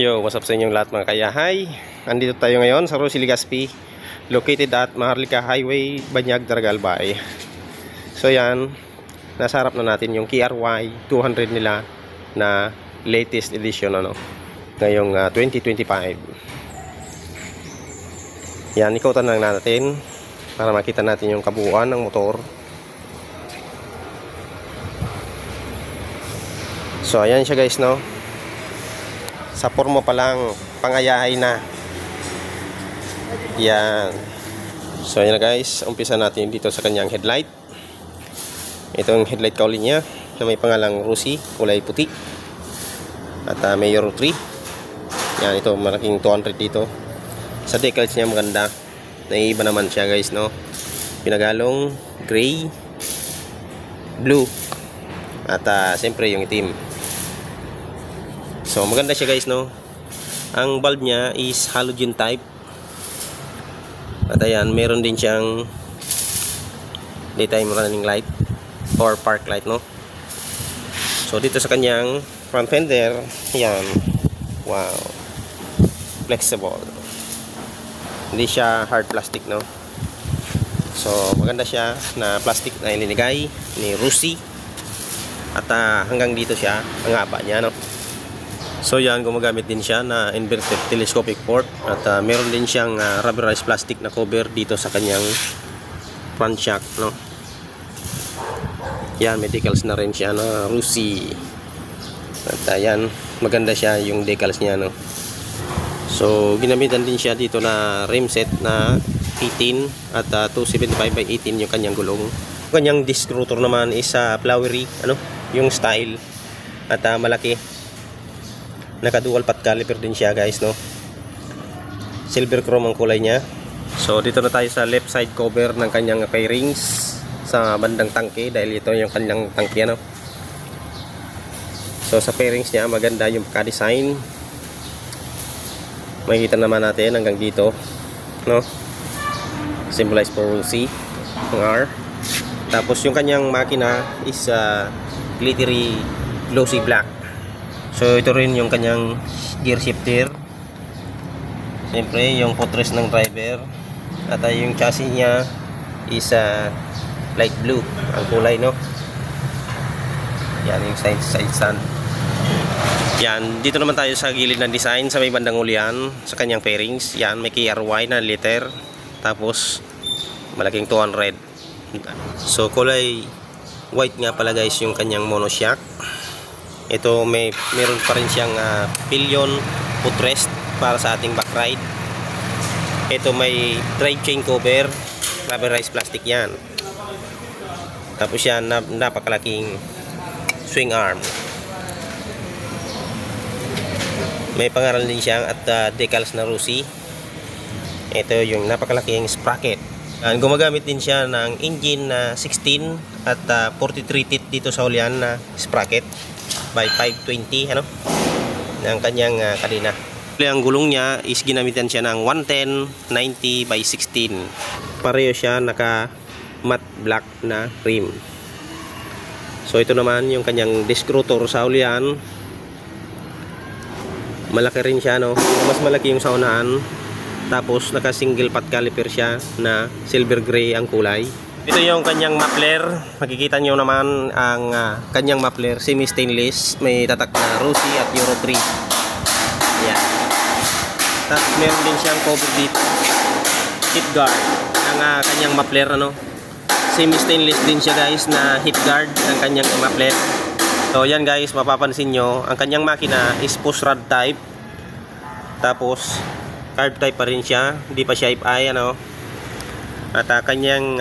Yo, what's up sa inyong lahat mga kayahay? Andito tayo ngayon sa Rosie Legazpi, located at Maharlika Highway, Banyag, Daraga, Albay. So yan, nasa harap na natin yung KRY 200 nila na latest edition ngayong 2025. Yan, ikutan lang natin para makita natin yung kabuuan ng motor. So ayan siya guys, no? Sa forma pa lang, pangayahay na. Yan. So ayan na guys, umpisa natin dito sa kanyang headlight. Ito yung headlight kauli niya na may pangalang Rosie, kulay puti. At may Euro 3. Yan, ito malaking 200 dito. Sa decals niya maganda. Naiiba naman siya guys, no? Pinagalong gray, blue, at siyempre yung itim. So maganda siya guys, no? Ang bulb niya is halogen type. At ayan, meron din siyang daytime running light or park light, no? So dito sa kanyang front fender, yan. Wow. Flexible. Hindi siya hard plastic, no? So maganda siya na plastic na ilinigay ni Rosie. At hanggang dito siya, ang haba niya, no? So yan, gumagamit din siya na inverted telescopic port. At meron din siyang rubberized plastic na cover dito sa kanyang front shock, no? Yan, may decals na rin siya na Rosie. At yan, maganda siya yung decals niya, no? So ginamitan din siya dito na rim set na 18 at 275 by 18 yung kanyang gulong. Yung kanyang disc rotor naman is flowery, yung style. At malaki. Naka dual pot caliper din siya guys, no? Silver chrome ang kulay niya. So dito na tayo sa left side cover ng kanyang fairings sa bandang tangke, dahil ito yung kanyang tangke, no? So sa fairings niya maganda yung pagka-design. Makikita naman natin hanggang dito, no? Symbolize for Rosie, ang R. Tapos yung kanyang makina is glittery glossy black. So ito rin yung kanyang gear shifter. Siyempre yung footrest ng driver. At yung chassis niya is light blue ang kulay, no? Yan yung side stand. Yan, dito naman tayo sa gilid ng design sa may bandang ulian sa kanyang fairings. Yan, may KRY na letter. Tapos malaking 200. So kulay white nga pala guys yung kanyang monoshock. Ito meron pa rin siyang pillion footrest para sa ating back ride. Ito may drive chain cover, rubberized plastic yan. Tapos yan, napakalaking swing arm. May pangalan din siyang at decals na Rosie. Ito yung napakalaking sprocket. Gumagamit din siya ng engine na 16 at 43 teeth dito sa ulian na sprocket by 520, ng kanyang kadena. Ang gulong niya is ginamitan siya ng 110 90 by 16. Pareho siya naka matte black na rim. So ito naman yung kanyang disc rotor sa ulian. Malaki rin siya, no? Mas malaki yung sa unahan. Tapos naka single pot caliper siya na silver gray ang kulay. Ito yung kanyang muffler. Makikita nyo naman ang kanyang muffler, semi stainless, may tatak na Rosie at Euro 3. Yan. Tapos meron din siyang cover dito, hip guard ang kanyang muffler, semi stainless din siya guys na hip guard ang kanyang muffler. So yan guys, mapapansin nyo ang kanyang makina is push rod type. Tapos carb type pa rin siya, hindi pa siya FI, At kanyang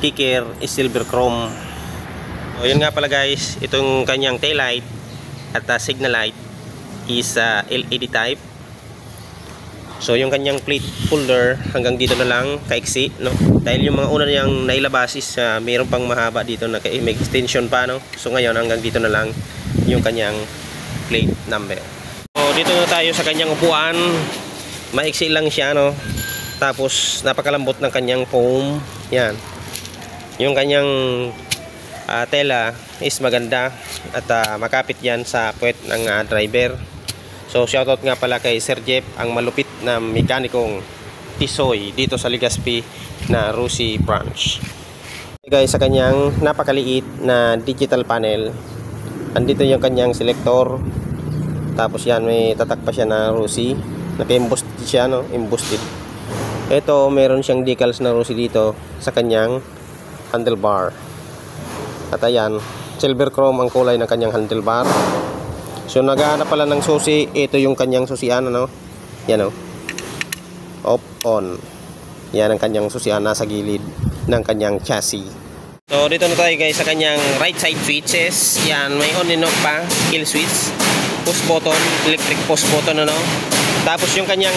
kicker is silver chrome. So yun nga pala guys, itong kanyang tail light at signal light is LED type. So yung kanyang plate holder hanggang dito na lang kaiksi, dahil yung mga una niyang nailabas is mayroon pang mahaba dito na may extension pa, So ngayon hanggang dito na lang yung kanyang plate number. So dito na tayo sa kanyang upuan. Maiksi lang siya, Tapos napakalambot ng kanyang foam. Yan. Yung kanyang tela is maganda at makapit yan sa puwet ng driver. So shoutout nga pala kay Sir Jeff, ang malupit na mekanikong tisoy dito sa Legazpi na Rusi branch. Guys, sa kanyang napakaliit na digital panel, andito yung kanyang selector. Tapos yan, may tatak pa siya na Rusi. Naka-embossed siya, no? Embossed. Ito, meron siyang decals na Rusi dito sa kanyang handlebar. At ayan, silver chrome ang kulay ng kanyang handlebar. So naghahanap pala ng susi. Ito yung kanyang susian, ano? Yan, oh. Off, on. Yan ang kanyang susian, nasa gilid ng kanyang chassis. So dito na tayo guys sa kanyang right side switches. Yan, may on and off pa, kill switch, push button, electric push button, ano. Tapos yung kanyang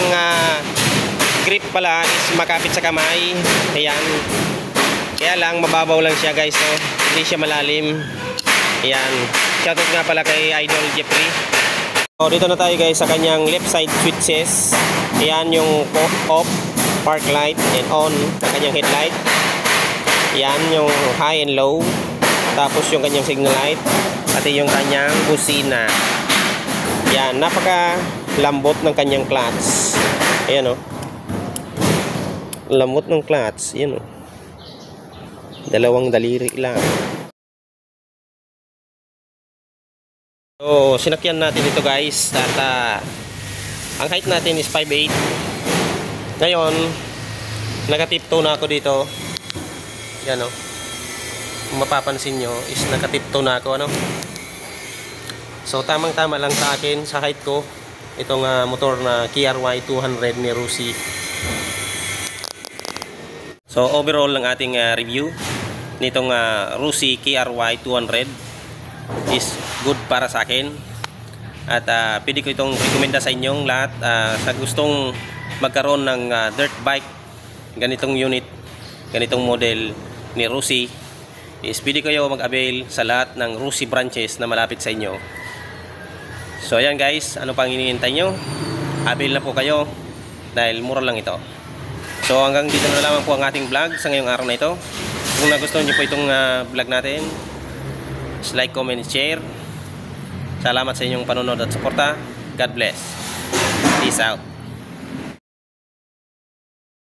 grip pala is makapit sa kamay. Ayan. Kaya lang mababaw lang siya guys, no? Hindi siya malalim. Ayan. Shoutout nga pala kay Idol Jeffrey. So dito na tayo guys sa kanyang left side switches. Ayan yung off, park light, and on ng kanyang headlight. Ayan yung high and low. Tapos yung kanyang signal light. At yung kanyang busina. Ayan, napaka lambot ng kanyang clutch. Ayan, oh. Lambot ng clutch. Ayan, oh. Dalawang daliri lang. So sinakyan natin ito guys. At ang height natin is 5'8". Ngayon nakatiptoe na ako dito. Yan, oh. Kung mapapansin nyo is nakatiptoe na ako, ano. So tamang tama lang sa akin, sa height ko, itong motor na KRY 200 ni Rusi. So overall ng ating review nitong Rusi KRY 200 is good para sa akin. At pwede ko itong rekomenda sa inyong lahat sa gustong magkaroon ng dirt bike, ganitong unit, ganitong model ni Rusi, is pwede kayo mag-avail sa lahat ng Rusi branches na malapit sa inyo. So ayan guys, ano pang hinihintay nyo? Avail na po kayo dahil mura lang ito. So hanggang dito na lamang po ang ating vlog sa ngayong araw na ito. Kung nagustuhan nyo po itong vlog natin, like, comment, share. Salamat sa inyong panonood at suporta. God bless. Peace out.